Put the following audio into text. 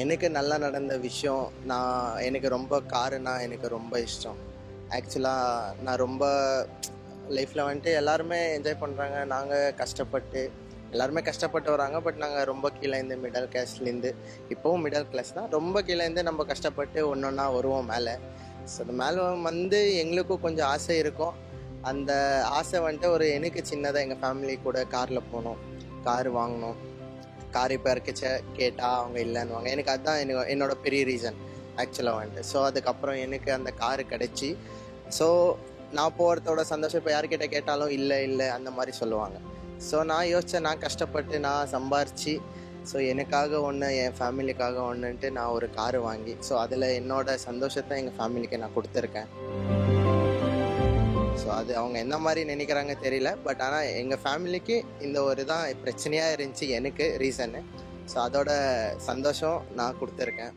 எனக்கு நல்லா நடந்த விஷயம், எனக்கு ரொம்ப காருனா எனக்கு ரொம்ப இஷ்டம். ஆக்சுவலாக நான் ரொம்ப லைஃப்பில் வந்துட்டு எல்லாருமே என்ஜாய் பண்ணுறாங்க. நாங்கள் கஷ்டப்பட்டு எல்லாருமே கஷ்டப்பட்டு வராங்க. பட் நாங்கள் ரொம்ப கீழேருந்து மிடில் கிளாஸ்லேருந்து இப்போவும் மிடில் கிளாஸ் தான். ரொம்ப கீழேருந்து நம்ம கஷ்டப்பட்டு ஒன்று ஒன்றா வருவோம் மேலே. ஸோ அந்த மேலே வந்து எங்களுக்கும் கொஞ்சம் ஆசை இருக்கும். அந்த ஆசை வந்துட்டு எனக்கு சின்னதாக எங்கள் ஃபேமிலி கூட காரில் போகணும், கார் வாங்கணும். கார் இப்போ யாருக்கச்ச கேட்டால் அவங்க இல்லைன்னுவாங்க. எனக்கு அதுதான் என்னோட பெரிய ரீசன் ஆக்சுவலாக வந்துட்டு. ஸோ அதுக்கப்புறம் எனக்கு அந்த காரு கிடச்சி, ஸோ நான் போகிறதோட சந்தோஷம் இப்போ யார்கிட்ட கேட்டாலும் இல்லை இல்லை அந்த மாதிரி சொல்லுவாங்க. ஸோ நான் யோசித்தேன், நான் கஷ்டப்பட்டு நான் சம்பாரித்து ஸோ எனக்காக ஒன்று, என் ஃபேமிலிக்காக ஒன்றுன்ட்டு நான் ஒரு காரு வாங்கி, ஸோ அதில் என்னோட சந்தோஷத்தை எங்கள் ஃபேமிலிக்கு நான் கொடுத்துருக்கேன். ஸோ அது அவங்க என்ன மாதிரி நினைக்கிறாங்க தெரியல. பட் ஆனால் எங்கள் ஃபேமிலிக்கு இந்த ஒரு தான் பிரச்சனையாக இருந்துச்சு எனக்கு ரீசன்னு. ஸோ அதோட சந்தோஷம் நான் கொடுத்துருக்கேன்.